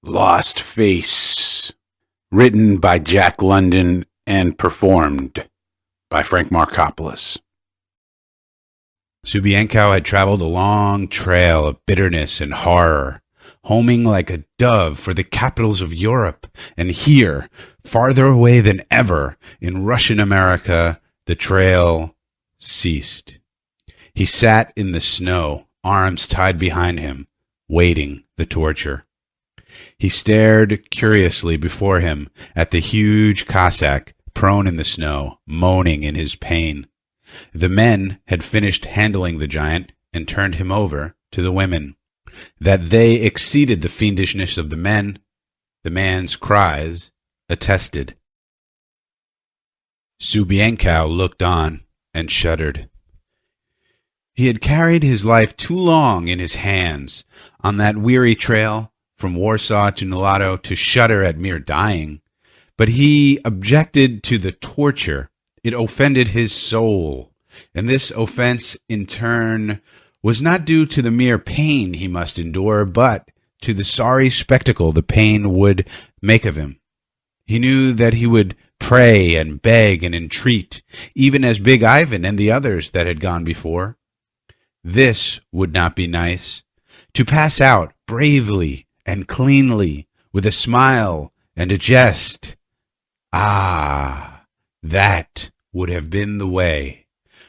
Lost Face, written by Jack London and performed by Frank Marcopolos. Subienkow had traveled a long trail of bitterness and horror, homing like a dove for the capitals of Europe, and here, farther away than ever, in Russian America, the trail ceased. He sat in the snow, arms tied behind him, waiting the torture. He stared curiously before him at the huge Cossack, prone in the snow, moaning in his pain. The men had finished handling the giant and turned him over to the women. That they exceeded the fiendishness of the men, the man's cries attested. Subienkow looked on and shuddered. He had carried his life too long in his hands on that weary trail from Warsaw to Nulato to shudder at mere dying, but he objected to the torture. It offended his soul, and this offense, in turn, was not due to the mere pain he must endure, but to the sorry spectacle the pain would make of him. He knew that he would pray and beg and entreat, even as Big Ivan and the others that had gone before. This would not be nice, to pass out bravely and cleanly, with a smile and a jest. Ah, that would have been the way.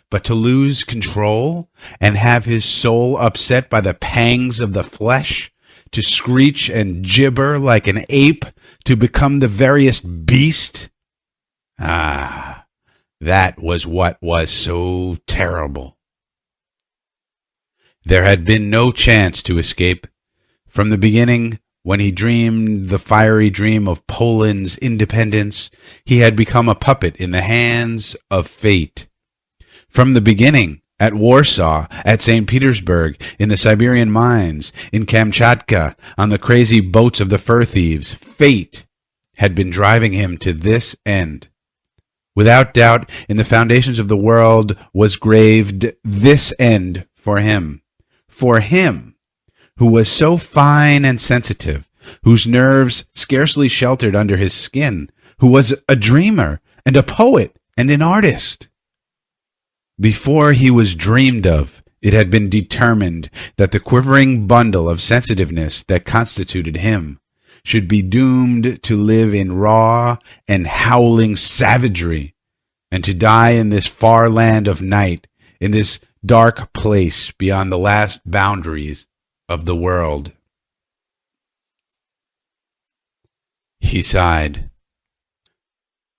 But to lose control and have his soul upset by the pangs of the flesh, to screech and gibber like an ape, to become the veriest beast? Ah, that was what was so terrible. There had been no chance to escape. From the beginning, when he dreamed the fiery dream of Poland's independence, he had become a puppet in the hands of fate. From the beginning, at Warsaw, at St. Petersburg, in the Siberian mines, in Kamchatka, on the crazy boats of the fur thieves, fate had been driving him to this end. Without doubt, in the foundations of the world was graved this end for him. For him, who was so fine and sensitive, whose nerves scarcely sheltered under his skin, who was a dreamer and a poet and an artist. Before he was dreamed of, it had been determined that the quivering bundle of sensitiveness that constituted him should be doomed to live in raw and howling savagery, and to die in this far land of night, in this dark place beyond the last boundaries of the world. He sighed.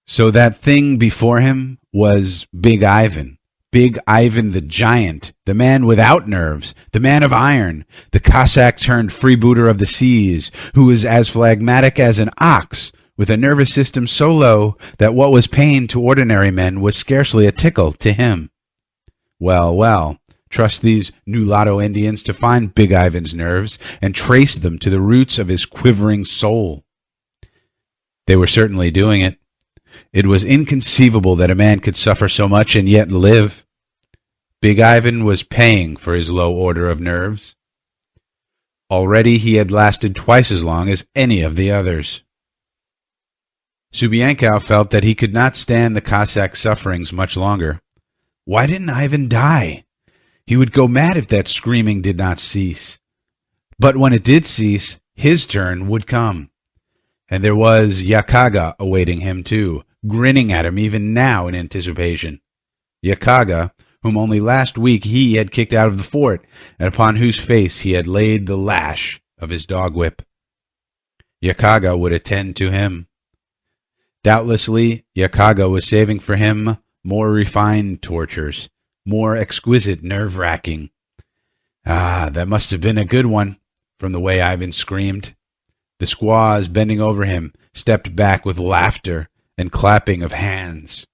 So that thing before him was Big Ivan the giant, the man without nerves, the man of iron, the Cossack-turned freebooter of the seas, who was as phlegmatic as an ox, with a nervous system so low that what was pain to ordinary men was scarcely a tickle to him. Well, trust these Nulato Indians to find Big Ivan's nerves and trace them to the roots of his quivering soul. They were certainly doing it. It was inconceivable that a man could suffer so much and yet live. Big Ivan was paying for his low order of nerves. Already he had lasted twice as long as any of the others. Subienkow felt that he could not stand the Cossack sufferings much longer. Why didn't Ivan die? He would go mad if that screaming did not cease. But when it did cease, his turn would come. And there was Yakaga awaiting him too, grinning at him even now in anticipation. Yakaga, whom only last week he had kicked out of the fort, and upon whose face he had laid the lash of his dog whip. Yakaga would attend to him. Doubtlessly, Yakaga was saving for him more refined tortures, more exquisite nerve-wracking. Ah, that must have been a good one, from the way Ivan screamed. The squaws bending over him stepped back with laughter and clapping of hands.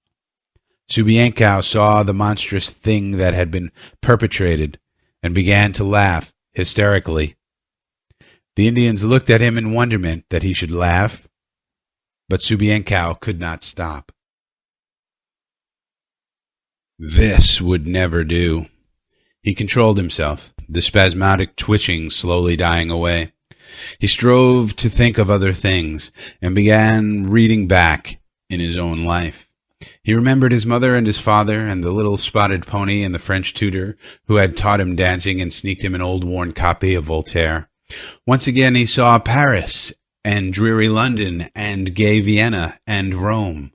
Subienkow saw the monstrous thing that had been perpetrated and began to laugh hysterically. The Indians looked at him in wonderment that he should laugh, but Subienkow could not stop. This would never do. He controlled himself, the spasmodic twitching slowly dying away. He strove to think of other things and began reading back in his own life. He remembered his mother and his father and the little spotted pony and the French tutor who had taught him dancing and sneaked him an old worn copy of Voltaire. Once again he saw Paris and dreary London and gay Vienna and Rome.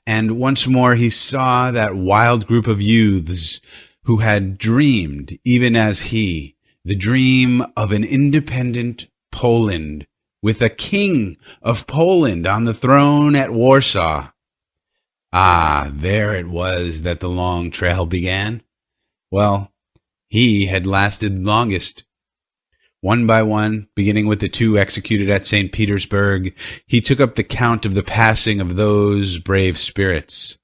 And once more he saw that wild group of youths who had dreamed, even as he, the dream of an independent Poland, with a king of Poland on the throne at Warsaw. Ah, there it was that the long trail began. Well, he had lasted longest. One by one, beginning with the 2 executed at St. Petersburg, he took up the count of the passing of those brave spirits.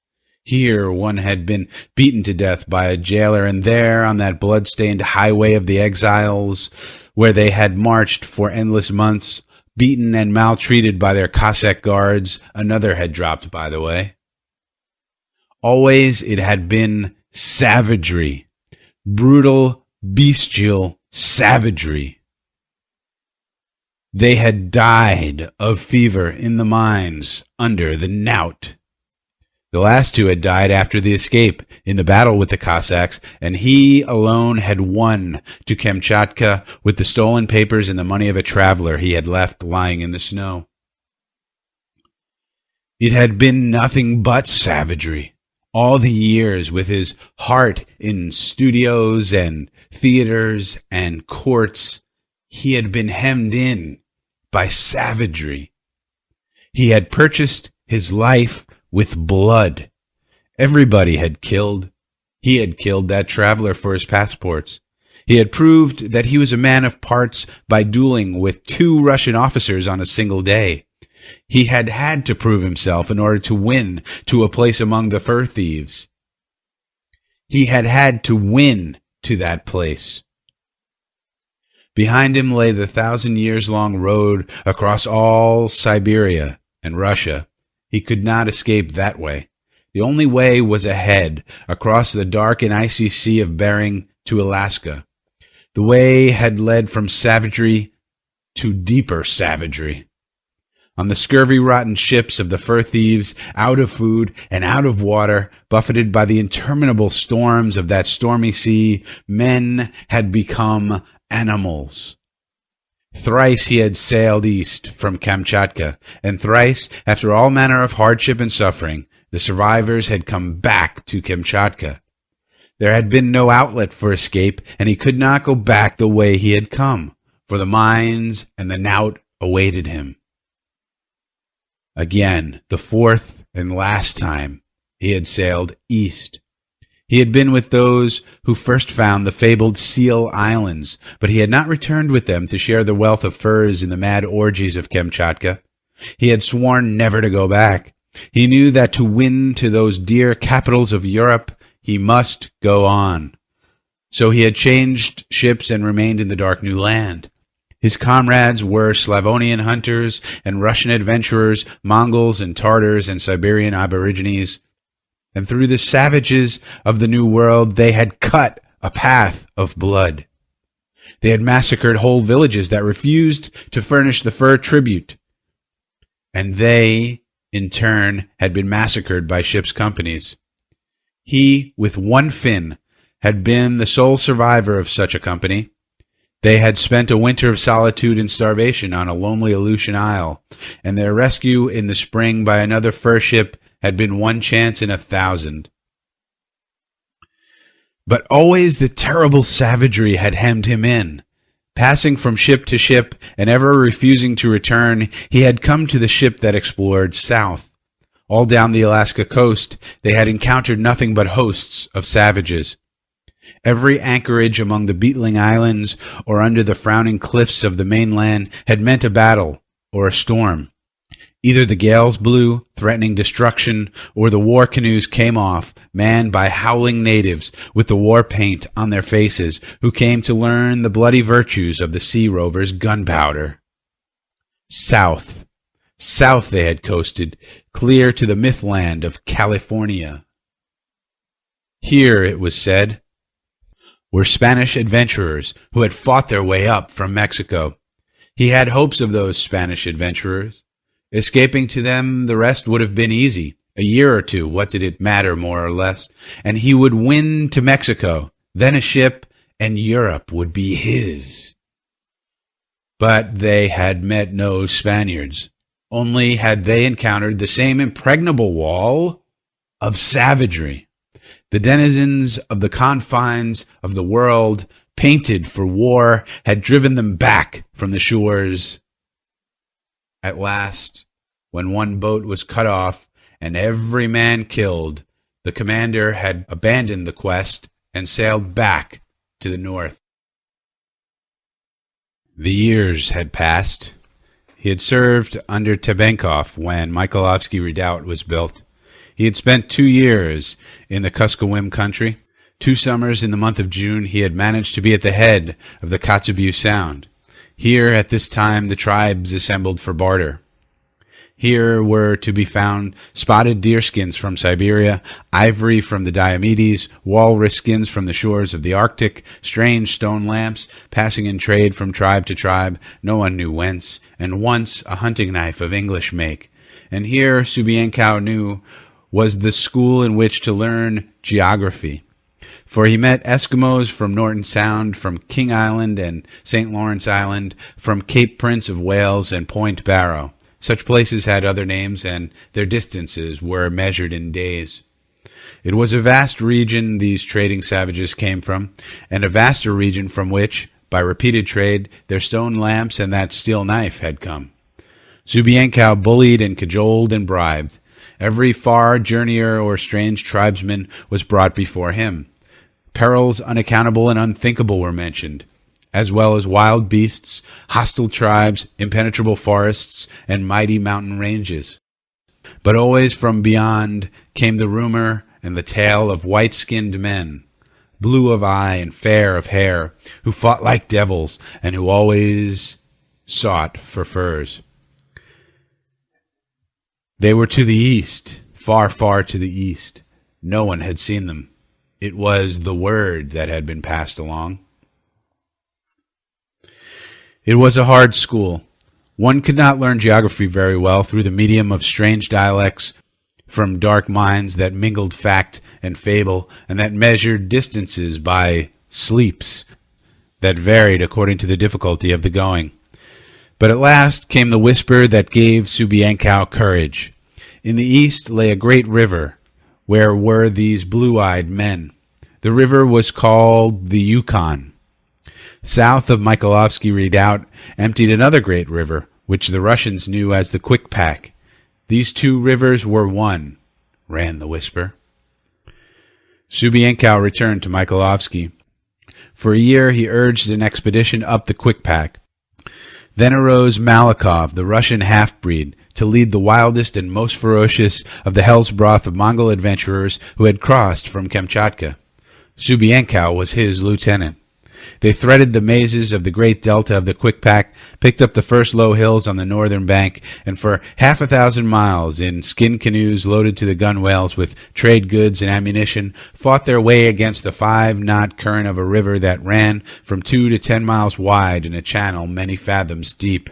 Here one had been beaten to death by a jailer, and there, on that blood-stained highway of the exiles, where they had marched for endless months, beaten and maltreated by their Cossack guards, another had dropped by the way. Always it had been savagery, brutal, bestial savagery. They had died of fever in the mines under the knout. The last 2 had died after the escape in the battle with the Cossacks, and he alone had won to Kamchatka with the stolen papers and the money of a traveler he had left lying in the snow. It had been nothing but savagery. All the years, with his heart in studios and theaters and courts, he had been hemmed in by savagery. He had purchased his life with blood. Everybody had killed. He had killed that traveler for his passports. He had proved that he was a man of parts by dueling with 2 Russian officers on a single day. He had had to prove himself in order to win to a place among the fur thieves. He had had to win to that place. Behind him lay the 1,000-years-long road across all Siberia and Russia. He could not escape that way. The only way was ahead, across the dark and icy sea of Bering to Alaska. The way had led from savagery to deeper savagery. On the scurvy-rotten ships of the fur thieves, out of food and out of water, buffeted by the interminable storms of that stormy sea, men had become animals. Thrice he had sailed east from Kamchatka, and thrice, after all manner of hardship and suffering, the survivors had come back to Kamchatka. There had been no outlet for escape, and he could not go back the way he had come, for the mines and the knout awaited him. Again, the 4th and last time, he had sailed east. He had been with those who first found the fabled Seal Islands, but he had not returned with them to share the wealth of furs in the mad orgies of Kamchatka. He had sworn never to go back. He knew that to win to those dear capitals of Europe, he must go on. So he had changed ships and remained in the dark new land. His comrades were Slavonian hunters and Russian adventurers, Mongols and Tartars and Siberian aborigines. And through the savages of the New World they had cut a path of blood. They had massacred whole villages that refused to furnish the fur tribute. And they, in turn, had been massacred by ship's companies. He, with one fin, had been the sole survivor of such a company. They had spent a winter of solitude and starvation on a lonely Aleutian isle, and their rescue in the spring by another fur ship had been one chance in 1,000. But always the terrible savagery had hemmed him in. Passing from ship to ship and ever refusing to return, he had come to the ship that explored south. All down the Alaska coast, they had encountered nothing but hosts of savages. Every anchorage among the beetling islands or under the frowning cliffs of the mainland had meant a battle or a storm. Either the gales blew, threatening destruction, or the war canoes came off, manned by howling natives with the war paint on their faces, who came to learn the bloody virtues of the sea rovers' gunpowder. South they had coasted, clear to the mythland of California. Here, it was said, were Spanish adventurers who had fought their way up from Mexico. He had hopes of those Spanish adventurers. Escaping to them, the rest would have been easy. A year or two, what did it matter, more or less? And he would win to Mexico, then a ship, and Europe would be his. But they had met no Spaniards. Only had they encountered the same impregnable wall of savagery. The denizens of the confines of the world, painted for war, had driven them back from the shores. At last, when one boat was cut off and every man killed, the commander had abandoned the quest and sailed back to the north. The years had passed. He had served under Tebenkov when Mykolovsky Redoubt was built. He had spent 2 years in the Kuskokwim country. 2 summers in the month of June he had managed to be at the head of the Kotzebue Sound. Here, at this time, the tribes assembled for barter. Here were to be found spotted deerskins from Siberia, ivory from the Diomedes, walrus skins from the shores of the Arctic, strange stone lamps, passing in trade from tribe to tribe, no one knew whence, and once a hunting knife of English make. And here, Subienkow knew, was the school in which to learn geography. For he met Eskimos from Norton Sound, from King Island and St. Lawrence Island, from Cape Prince of Wales and Point Barrow. Such places had other names, and their distances were measured in days. It was a vast region these trading savages came from, and a vaster region from which, by repeated trade, their stone lamps and that steel knife had come. Subienkow bullied and cajoled and bribed. Every far journeyer or strange tribesman was brought before him. Perils unaccountable and unthinkable were mentioned, as well as wild beasts, hostile tribes, impenetrable forests, and mighty mountain ranges. But always from beyond came the rumor and the tale of white-skinned men, blue of eye and fair of hair, who fought like devils and who always sought for furs. They were to the east, far, far to the east. No one had seen them. It was the word that had been passed along. It was a hard school. One could not learn geography very well through the medium of strange dialects from dark minds that mingled fact and fable, and that measured distances by sleeps that varied according to the difficulty of the going. But at last came the whisper that gave Subienkow courage. In the east lay a great river, where were these blue-eyed men. The river was called the Yukon. South of Mykolovsky Redoubt emptied another great river, which the Russians knew as the Kwikpak. These 2 rivers were one, ran the whisper. Subienkow returned to Mykolovsky. For a year he urged an expedition up the Kwikpak. Then arose Malikov, the Russian half-breed, to lead the wildest and most ferocious of the hell's broth of Mongol adventurers who had crossed from Kamchatka. Subienkow was his lieutenant. They threaded the mazes of the great delta of the Kwikpak, picked up the first low hills on the northern bank, and for 1,000 miles, in skin canoes loaded to the gunwales with trade goods and ammunition, fought their way against the 5-knot current of a river that ran from 2 to 10 miles wide in a channel many fathoms deep.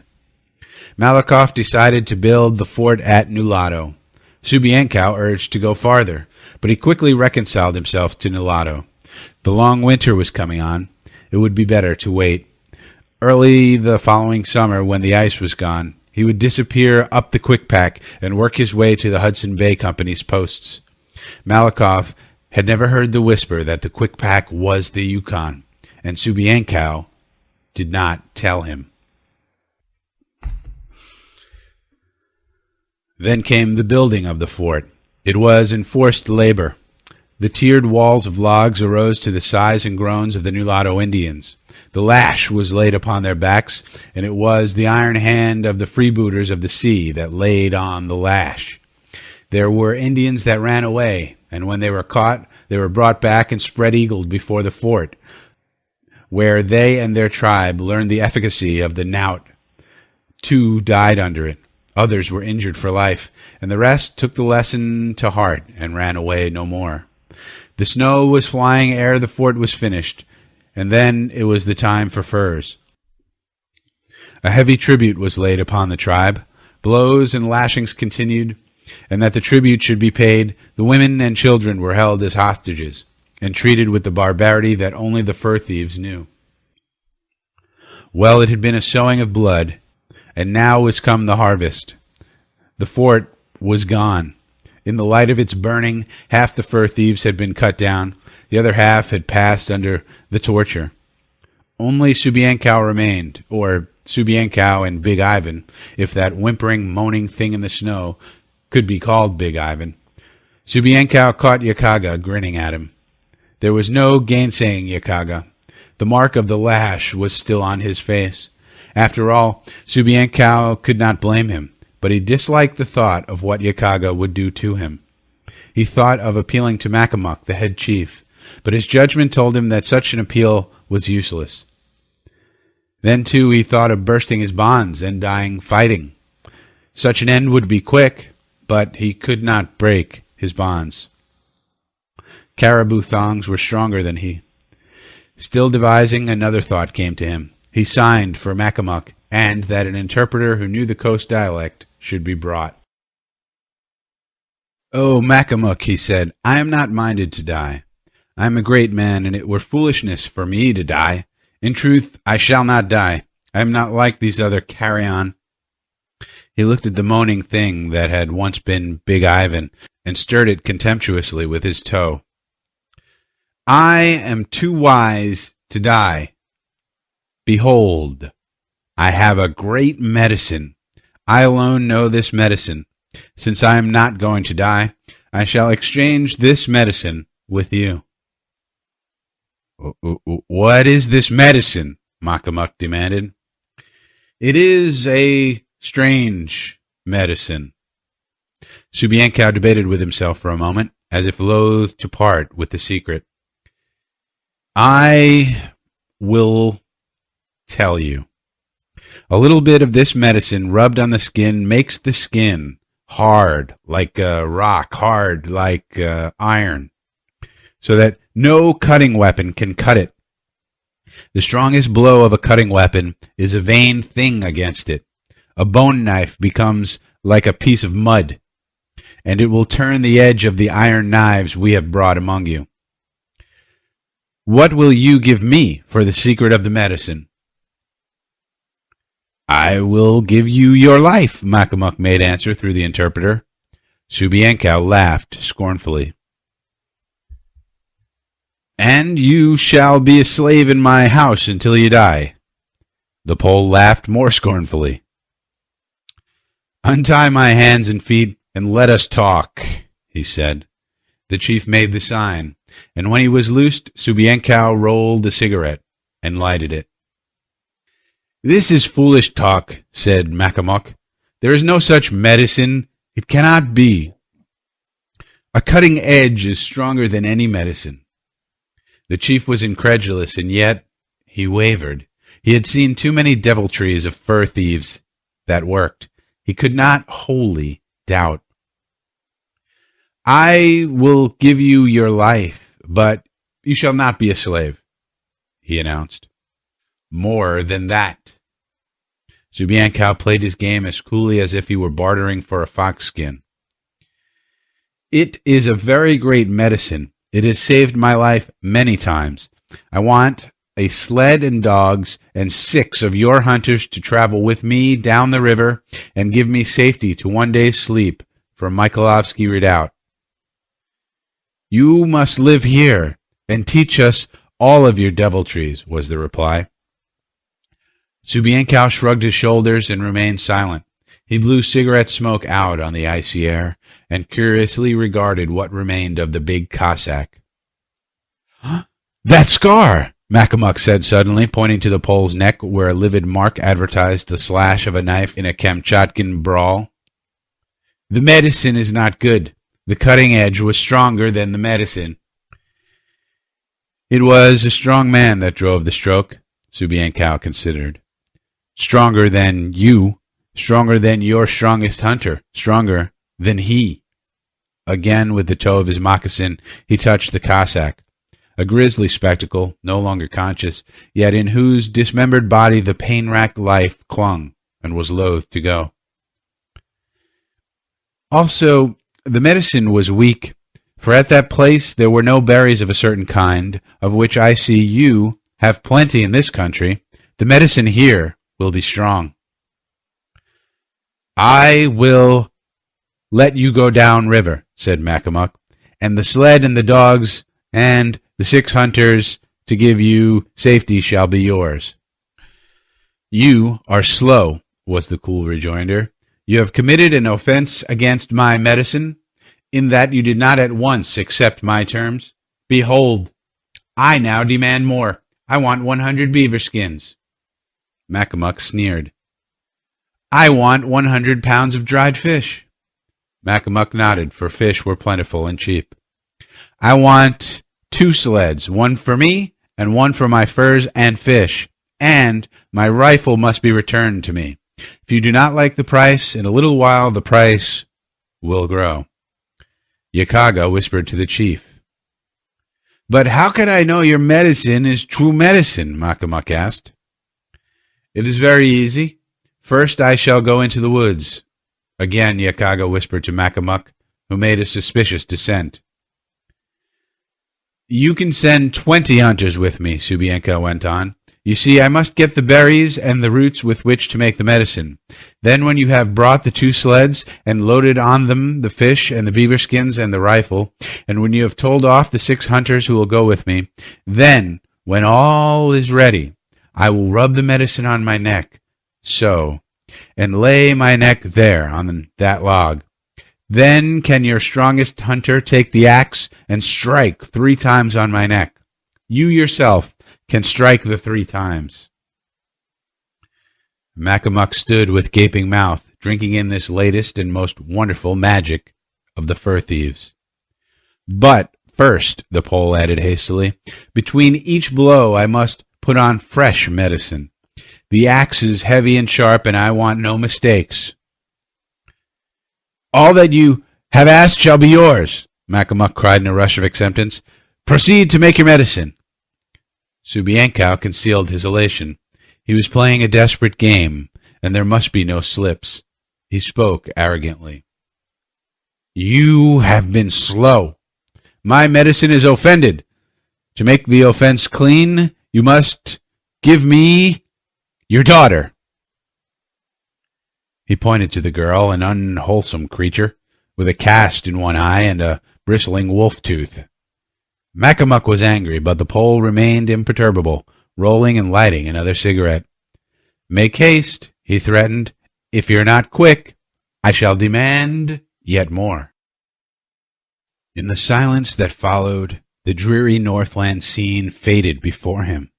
Malikov decided to build the fort at Nulato. Subienkow urged to go farther, but he quickly reconciled himself to Nulato. The long winter was coming on. It would be better to wait. Early the following summer, when the ice was gone, he would disappear up the Kwikpak and work his way to the Hudson Bay Company's posts. Malikov had never heard the whisper that the Kwikpak was the Yukon, and Subienkow did not tell him. Then came the building of the fort. It was enforced labor. The tiered walls of logs arose to the sighs and groans of the Nulato Indians. The lash was laid upon their backs, and it was the iron hand of the freebooters of the sea that laid on the lash. There were Indians that ran away, and when they were caught, they were brought back and spread-eagled before the fort, where they and their tribe learned the efficacy of the knout. 2 died under it. Others were injured for life, and the rest took the lesson to heart and ran away no more. The snow was flying ere the fort was finished, and then it was the time for furs. A heavy tribute was laid upon the tribe. Blows and lashings continued, and that the tribute should be paid, the women and children were held as hostages, and treated with the barbarity that only the fur thieves knew. Well, it had been a sowing of blood, and now was come the harvest. The fort was gone. In the light of its burning, half the fur thieves had been cut down, the other half had passed under the torture. Only Subienkow remained, or Subienkow and Big Ivan, if that whimpering, moaning thing in the snow could be called Big Ivan. Subienkow caught Yakaga grinning at him. There was no gainsaying Yakaga. The mark of the lash was still on his face. After all, Subienkow could not blame him, but he disliked the thought of what Yakaga would do to him. He thought of appealing to Macamuk, the head chief, but his judgment told him that such an appeal was useless. Then, too, he thought of bursting his bonds and dying fighting. Such an end would be quick, but he could not break his bonds. Caribou thongs were stronger than he. Still devising, another thought came to him. He signed for Macamuk, and that an interpreter who knew the coast dialect should be brought. "Oh, Macamuk," he said, "I am not minded to die. I am a great man, and it were foolishness for me to die. In truth, I shall not die. I am not like these other carrion." He looked at the moaning thing that had once been Big Ivan, and stirred it contemptuously with his toe. "I am too wise to die. Behold, I have a great medicine. I alone know this medicine. Since I am not going to die, I shall exchange this medicine with you." "What is this medicine?" Macamuk demanded. "It is a strange medicine." Subienkow debated with himself for a moment, as if loath to part with the secret. "I will tell you. A little bit of this medicine rubbed on the skin makes the skin hard like a rock, hard like iron, so that no cutting weapon can cut it. The strongest blow of a cutting weapon is a vain thing against it. A bone knife becomes like a piece of mud, and it will turn the edge of the iron knives we have brought among you. What will you give me for the secret of the medicine?" "I will give you your life," Macamuk made answer through the interpreter. Subienkow laughed scornfully. "And you shall be a slave in my house until you die." The Pole laughed more scornfully. "Untie my hands and feet, and let us talk," he said. The chief made the sign, and when he was loosed, Subienkow rolled a cigarette and lighted it. "This is foolish talk," said Macamuk. "There is no such medicine. It cannot be. A cutting edge is stronger than any medicine." The chief was incredulous, and yet he wavered. He had seen too many deviltries of fur thieves that worked. He could not wholly doubt. "I will give you your life, but you shall not be a slave," he announced. "More than that." Subienkow played his game as coolly as if he were bartering for a fox skin. "It is a very great medicine. It has saved my life many times. I want a sled and dogs and 6 of your hunters to travel with me down the river and give me safety to one day's sleep from Mikhailovsky Redoubt. You must live here and teach us all of your deviltries," was the reply. Subienkow shrugged his shoulders and remained silent. He blew cigarette smoke out on the icy air, and curiously regarded what remained of the big Cossack. "That scar!" Macamuk said suddenly, pointing to the Pole's neck where a livid mark advertised the slash of a knife in a Kamtchatkan brawl. "The medicine is not good. The cutting edge was stronger than the medicine." "It was a strong man that drove the stroke," Subienkow considered. "Stronger than you. Stronger than your strongest hunter, stronger than he." Again, with the toe of his moccasin, he touched the Cossack. a grisly spectacle, no longer conscious, yet in whose dismembered body the pain-racked life clung and was loath to go. Also, the medicine was weak, for at that place there were no berries of a certain kind, of which I see you have plenty in this country. The medicine here will be strong. I will let you go down river, said Macamuck, and the sled and the dogs and the 6 hunters to give you safety shall be yours. You are slow, was the cool rejoinder. You have committed an offense against my medicine, in that you did not at once accept my terms. Behold, I now demand more. I want 100 beaver skins. Macamuck sneered. I want 100 pounds of dried fish. Macamuck nodded, for fish were plentiful and cheap. I want 2 sleds, one for me and one for my furs and fish, and my rifle must be returned to me. If you do not like the price, in a little while the price will grow. Yakaga whispered to the chief. But how can I know your medicine is true medicine? Macamuck asked. It is very easy. First I shall go into the woods. Again Yakaga whispered to Macamuck, who made a suspicious dissent. You can send 20 hunters with me, Subienko went on. You see, I must get the berries and the roots with which to make the medicine. Then when you have brought the 2 sleds and loaded on them the fish and the beaver skins and the rifle, and when you have told off the 6 hunters who will go with me, then, when all is ready, I will rub the medicine on my neck, so, and lay my neck there on that log. Then can your strongest hunter take the axe and strike 3 times on my neck. You yourself can strike the 3 times. Macamuck stood with gaping mouth, drinking in this latest and most wonderful magic of the fur thieves. But first, the Pole added hastily, between each blow I must put on fresh medicine. The axe is heavy and sharp, and I want no mistakes. All that you have asked shall be yours, Macamuck cried in a rush of acceptance. Proceed to make your medicine. Subienko concealed his elation. He was playing a desperate game, and there must be no slips. He spoke arrogantly. You have been slow. My medicine is offended. To make the offense clean, you must give me your daughter. He pointed to the girl, an unwholesome creature, with a cast in one eye and a bristling wolf tooth. Macamuck was angry, but the Pole remained imperturbable, rolling and lighting another cigarette. Make haste, he threatened. If you're not quick, I shall demand yet more. In the silence that followed, the dreary Northland scene faded before him,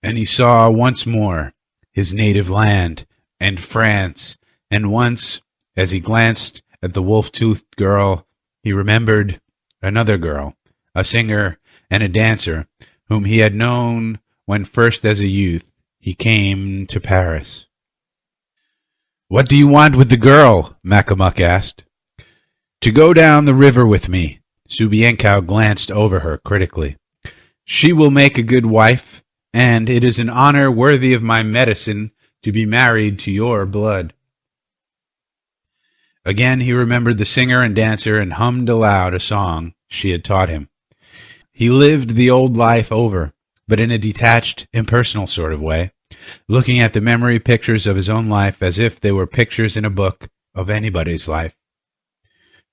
and he saw once more his native land and France, and once, as he glanced at the wolf-toothed girl, he remembered another girl, a singer and a dancer, whom he had known when first as a youth he came to Paris. What do you want with the girl? Macamuck asked. To go down the river with me. Subienko glanced over her critically. She will make a good wife, and it is an honor worthy of my medicine to be married to your blood. Again he remembered the singer and dancer and hummed aloud a song she had taught him. He lived the old life over, but in a detached, impersonal sort of way, looking at the memory pictures of his own life as if they were pictures in a book of anybody's life.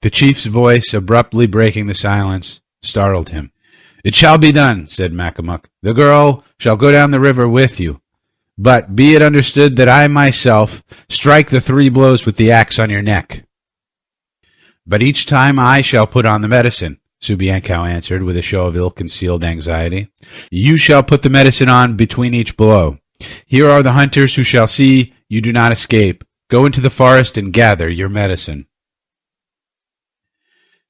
The chief's voice, abruptly breaking the silence, startled him. It shall be done, said Macamuck. The girl shall go down the river with you. But be it understood that I myself strike the 3 blows with the axe on your neck. But each time I shall put on the medicine, Subienko answered with a show of ill-concealed anxiety. You shall put the medicine on between each blow. Here are the hunters who shall see you do not escape. Go into the forest and gather your medicine.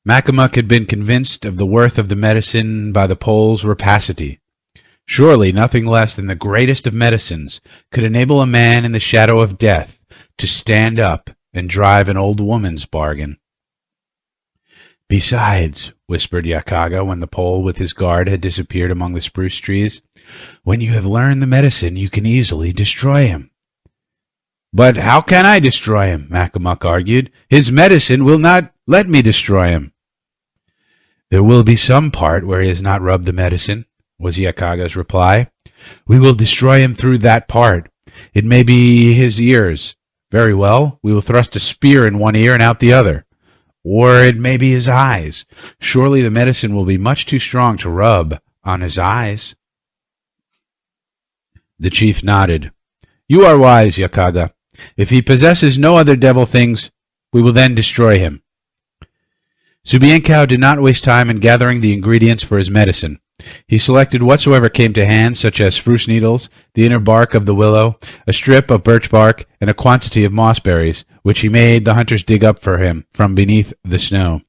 Macamuck had been convinced of the worth of the medicine by the Pole's rapacity. Surely nothing less than the greatest of medicines could enable a man in the shadow of death to stand up and drive an old woman's bargain. Besides, whispered Yakaga when the Pole with his guard had disappeared among the spruce trees, when you have learned the medicine, you can easily destroy him. But how can I destroy him? Makamuk argued. His medicine will not let me destroy him. There will be some part where he has not rubbed the medicine, was Yakaga's reply. We will destroy him through that part. It may be his ears. Very well, we will thrust a spear in one ear and out the other. Or it may be his eyes. Surely the medicine will be much too strong to rub on his eyes. The chief nodded. You are wise, Yakaga. If he possesses no other devil things, we will then destroy him. Subienkow did not waste time in gathering the ingredients for his medicine. He selected whatsoever came to hand, such as spruce needles, the inner bark of the willow, a strip of birch bark, and a quantity of mossberries, which he made the hunters dig up for him from beneath the snow.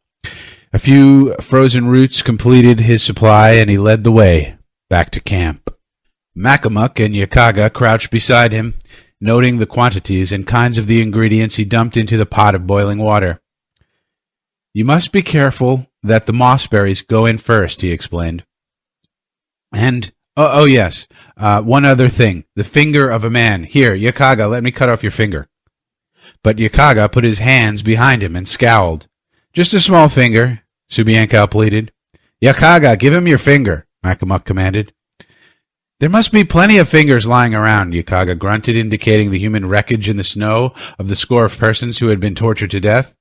A few frozen roots completed his supply, and he led the way back to camp. Makamuk and Yakaga crouched beside him, noting the quantities and kinds of the ingredients he dumped into the pot of boiling water. You must be careful that the mossberries go in first, he explained. And, yes, one other thing, the finger of a man. Here, Yakaga, let me cut off your finger. But Yakaga put his hands behind him and scowled. Just a small finger, Subienkow pleaded. Yakaga, give him your finger, Makamuk commanded. There must be plenty of fingers lying around, Yakaga grunted, indicating the human wreckage in the snow of the score of persons who had been tortured to death.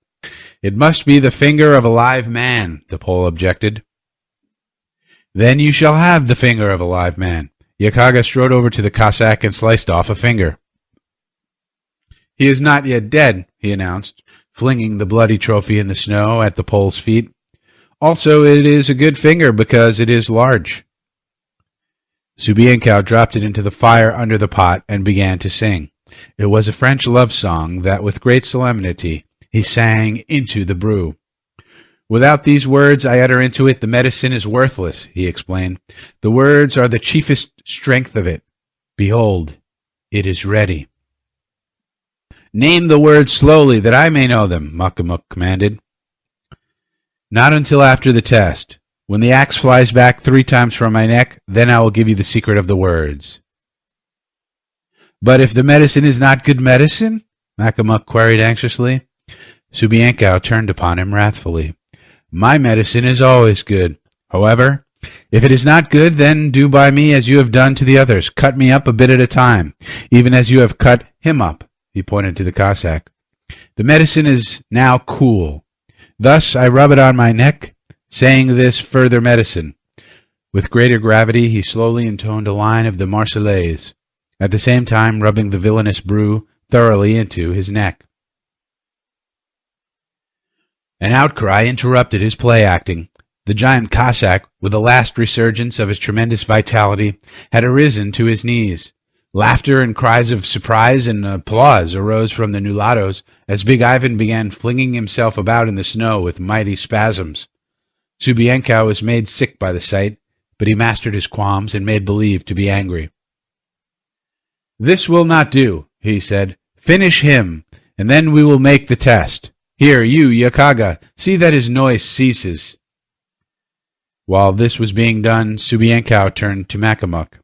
It must be the finger of a live man, the Pole objected. Then you shall have the finger of a live man. Yakaga strode over to the Cossack and sliced off a finger. He is not yet dead, he announced, flinging the bloody trophy in the snow at the Pole's feet. Also, it is a good finger because it is large. Subienkow dropped it into the fire under the pot and began to sing. It was a French love song that, with great solemnity, he sang into the brew. Without these words I utter into it, the medicine is worthless, he explained. The words are the chiefest strength of it. Behold, it is ready. Name the words slowly, that I may know them, Makamuk commanded. Not until after the test. When the axe flies back 3 times from my neck, then I will give you the secret of the words. But if the medicine is not good medicine? Makamuk queried anxiously. Subienkow turned upon him wrathfully. My medicine is always good. However, if it is not good, then do by me as you have done to the others. Cut me up a bit at a time, even as you have cut him up, he pointed to the Cossack. The medicine is now cool. Thus I rub it on my neck, saying this further medicine. With greater gravity he slowly intoned a line of the Marseillaise, at the same time rubbing the villainous brew thoroughly into his neck. An outcry interrupted his play-acting. The giant Cossack, with the last resurgence of his tremendous vitality, had arisen to his knees. Laughter and cries of surprise and applause arose from the mulattoes as Big Ivan began flinging himself about in the snow with mighty spasms. Subienkow was made sick by the sight, but he mastered his qualms and made believe to be angry. This will not do, he said. Finish him, and then we will make the test. Here, you, Yakaga, see that his noise ceases. While this was being done, Subienkow turned to Makamuk.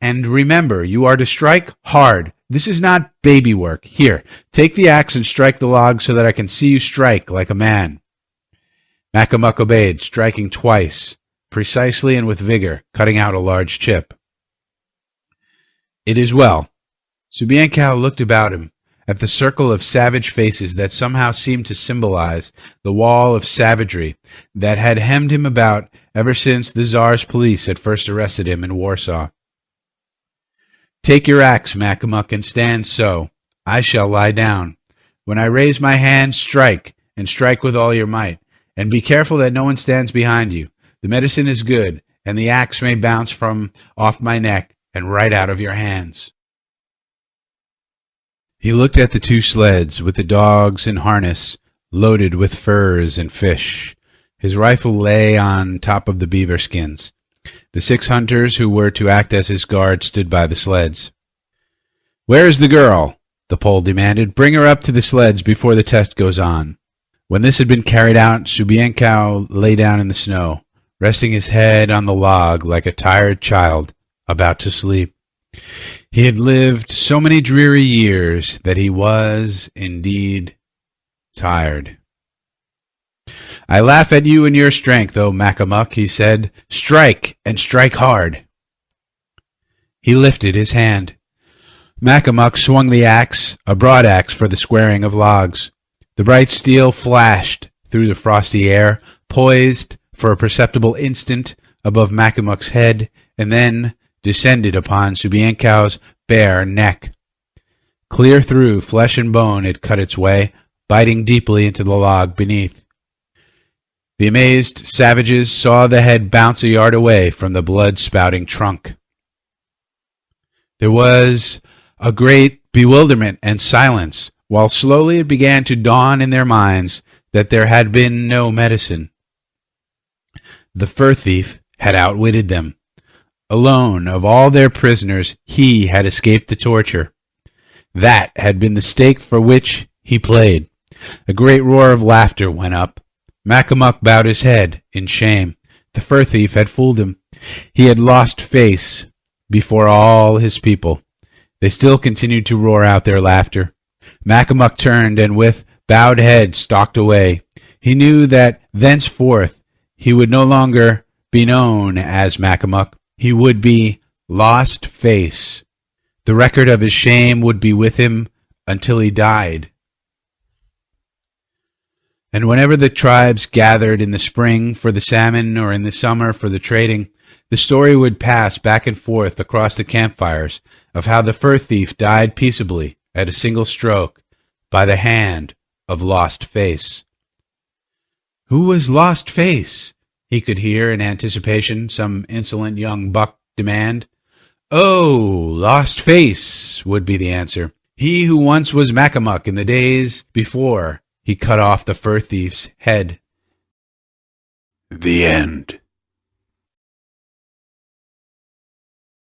And remember, you are to strike hard. This is not baby work. Here, take the axe and strike the log so that I can see you strike like a man. Makamuk obeyed, striking twice, precisely and with vigor, cutting out a large chip. It is well. Subienkow looked about him, at the circle of savage faces that somehow seemed to symbolize the wall of savagery that had hemmed him about ever since the Tsar's police had first arrested him in Warsaw. Take your axe, Makamuk, and stand so. I shall lie down. When I raise my hand, strike, and strike with all your might, and be careful that no one stands behind you. The medicine is good, and the axe may bounce from off my neck and right out of your hands. He looked at the 2 sleds with the dogs in harness, loaded with furs and fish. His rifle lay on top of the beaver skins. The 6 hunters who were to act as his guard stood by the sleds. "Where is the girl?" the Pole demanded. "Bring her up to the sleds before the test goes on." When this had been carried out, Subienkow lay down in the snow, resting his head on the log like a tired child about to sleep. He had lived so many dreary years that he was, indeed, tired. "I laugh at you and your strength, O Macamuc," he said. "Strike, and strike hard." He lifted his hand. Macamuc swung the axe, a broadaxe for the squaring of logs. The bright steel flashed through the frosty air, poised for a perceptible instant above Macamuc's head, and then descended upon Subienkow's bare neck. Clear through flesh and bone it cut its way, biting deeply into the log beneath. The amazed savages saw the head bounce a yard away from the blood-spouting trunk. There was a great bewilderment and silence, while slowly it began to dawn in their minds that there had been no medicine. The fur thief had outwitted them. Alone of all their prisoners, he had escaped the torture. That had been the stake for which he played. A great roar of laughter went up. Macamuc bowed his head in shame. The fur thief had fooled him. He had lost face before all his people. They still continued to roar out their laughter. Macamuc turned and with bowed head stalked away. He knew that thenceforth he would no longer be known as Macamuc. He would be Lost Face. The record of his shame would be with him until he died. And whenever the tribes gathered in the spring for the salmon or in the summer for the trading, the story would pass back and forth across the campfires of how the fur thief died peaceably at a single stroke by the hand of Lost Face. "Who was Lost Face?" he could hear in anticipation some insolent young buck demand. "Oh, Lost Face," would be the answer. "He who once was Macamuc in the days before he cut off the fur thief's head." The end.